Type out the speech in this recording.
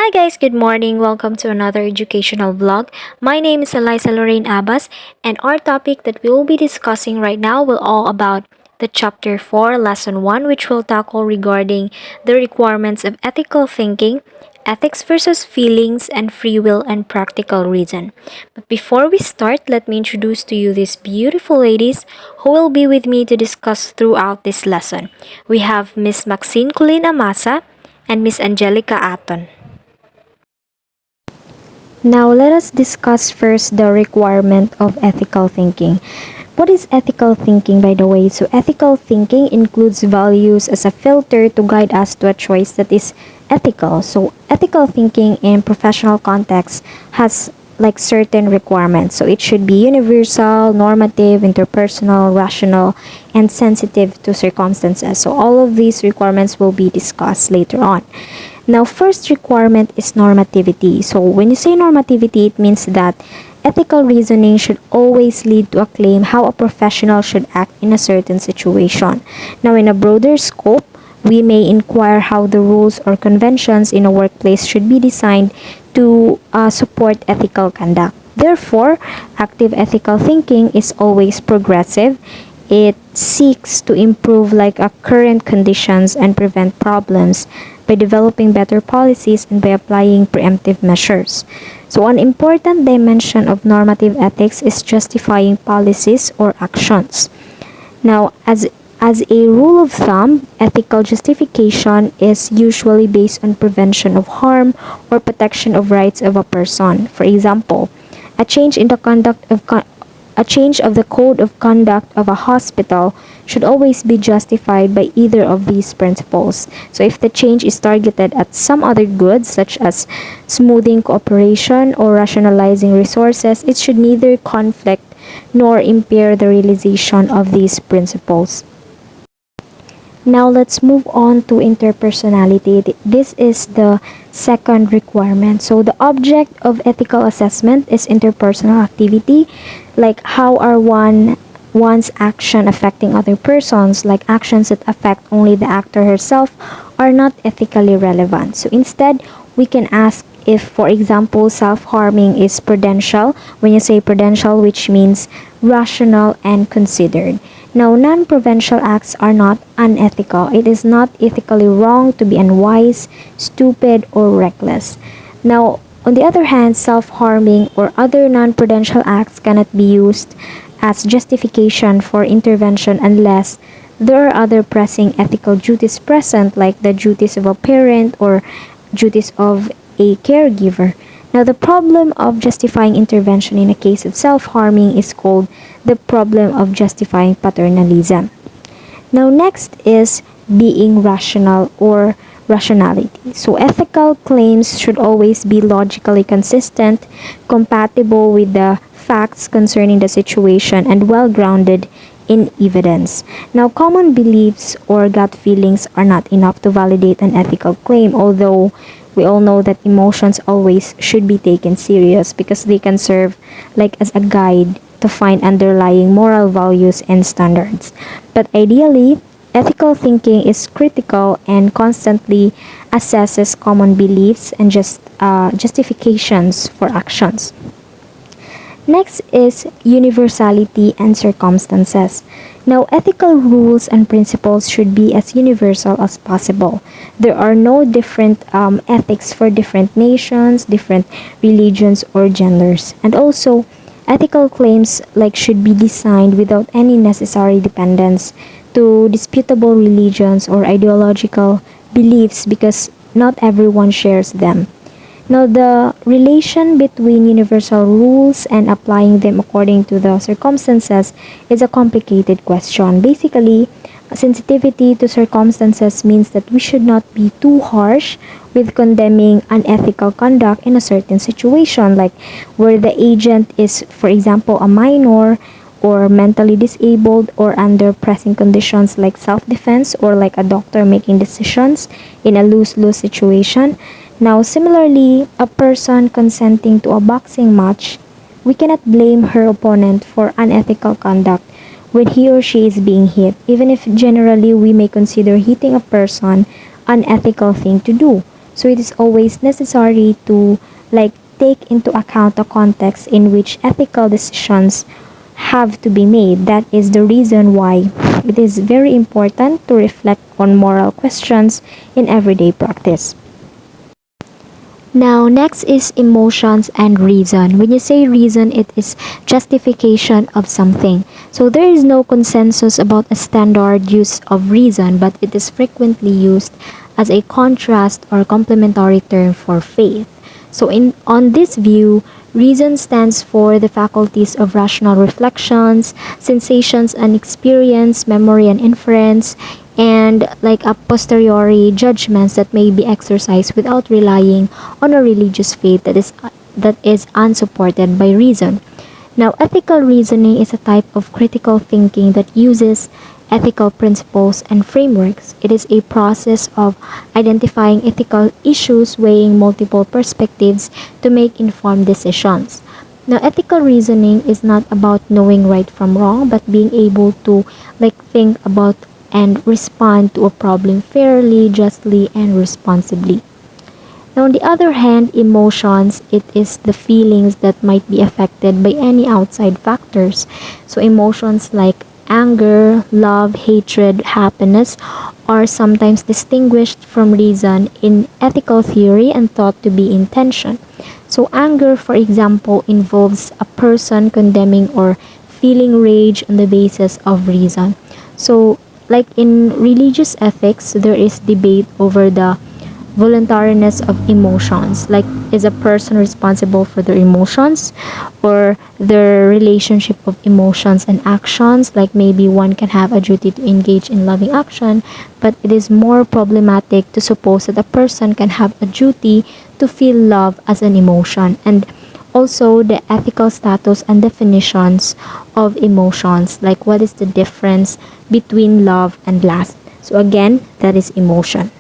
Hi guys, good morning. Welcome to another educational vlog. My name is Allyssa Abbas, and our topic that we will be discussing right now will all about the chapter 4, lesson 1, which will tackle regarding the requirements of ethical thinking, ethics versus feelings, and free will and practical reason. But before we start, let me introduce to you these beautiful ladies who will be with me to discuss throughout this lesson. We have Miss Maxine Colin Amasa and Miss Angelica Aton. Now, let us discuss first the requirement of ethical thinking. What is ethical thinking, by the way? So, ethical thinking includes values as a filter to guide us to a choice that is ethical. So, ethical thinking in professional context has like certain requirements. So, it should be universal, normative, interpersonal, rational, and sensitive to circumstances. So, all of these requirements will be discussed later on. Now, first requirement is normativity. So, when you say normativity, it means that ethical reasoning should always lead to a claim how a professional should act in a certain situation. Now, in a broader scope, we may inquire how the rules or conventions in a workplace should be designed to support ethical conduct. Therefore, active ethical thinking is always progressive. It seeks to improve current conditions and prevent problems by developing better policies and by applying preemptive measures. So an important dimension of normative ethics is justifying policies or actions. Now, as a rule of thumb, ethical justification is usually based on prevention of harm or protection of rights of a person. For example, a change in the a change of the code of conduct of a hospital should always be justified by either of these principles. So if the change is targeted at some other good, such as smoothing cooperation or rationalizing resources, it should neither conflict nor impair the realization of these principles. Now let's move on to interpersonality. This is the second requirement. So the object of ethical assessment is interpersonal activity, like how are one's action affecting other persons, like actions that affect only the actor herself are not ethically relevant. So instead, we can ask if, for example, self-harming is prudential. When you say prudential, which means rational and considered. Now, non-provincial acts are not unethical. It is not ethically wrong to be unwise, stupid, or reckless. Now, on the other hand, self-harming or other non-prudential acts cannot be used as justification for intervention unless there are other pressing ethical duties present, like the duties of a parent or duties of a caregiver. Now, the problem of justifying intervention in a case of self-harming is called the problem of justifying paternalism. Now, next is being rational or rationality. So, ethical claims should always be logically consistent, compatible with the facts concerning the situation, and well-grounded in evidence. Now, common beliefs or gut feelings are not enough to validate an ethical claim, although we all know that emotions always should be taken serious because they can serve as a guide to find underlying moral values and standards. But ideally, ethical thinking is critical and constantly assesses common beliefs and justifications for actions. Next is universality and circumstances. Now, ethical rules and principles should be as universal as possible. There are no different ethics for different nations, different religions, or genders. And also, ethical claims should be designed without any necessary dependence to disputable religions or ideological beliefs because not everyone shares them. Now, the relation between universal rules and applying them according to the circumstances is a complicated question. Basically, sensitivity to circumstances means that we should not be too harsh with condemning unethical conduct in a certain situation, like where the agent is, for example, a minor or mentally disabled or under pressing conditions like self-defense or like a doctor making decisions in a lose-lose situation. Now, similarly, a person consenting to a boxing match, we cannot blame her opponent for unethical conduct when he or she is being hit, even if generally we may consider hitting a person unethical thing to do. So it is always necessary to take into account the context in which ethical decisions have to be made. That is the reason why it is very important to reflect on moral questions in everyday practice. Now, next is emotions and reason. When you say reason, it is justification of something. So there is no consensus about a standard use of reason, but it is frequently used as a contrast or complementary term for faith. So on this view, reason stands for the faculties of rational reflections, sensations and experience, memory and inference, and a posteriori judgments that may be exercised without relying on a religious faith that is unsupported by reason. Now, ethical reasoning is a type of critical thinking that uses ethical principles and frameworks. It is a process of identifying ethical issues, weighing multiple perspectives to make informed decisions. Now, ethical reasoning is not about knowing right from wrong, but being able to think about and respond to a problem fairly, justly, and responsibly. Now, on the other hand, emotions, it is the feelings that might be affected by any outside factors. So, emotions like anger, love, hatred, happiness are sometimes distinguished from reason in ethical theory and thought to be intention. So, anger, for example, involves a person condemning or feeling rage on the basis of reason. So, in religious ethics, there is debate over the voluntariness of emotions. Is a person responsible for their emotions or their relationship of emotions and actions? Maybe one can have a duty to engage in loving action, but it is more problematic to suppose that a person can have a duty to feel love as an emotion. And also the ethical status and definitions of emotions, what is the difference between love and lust. So again, that is emotion.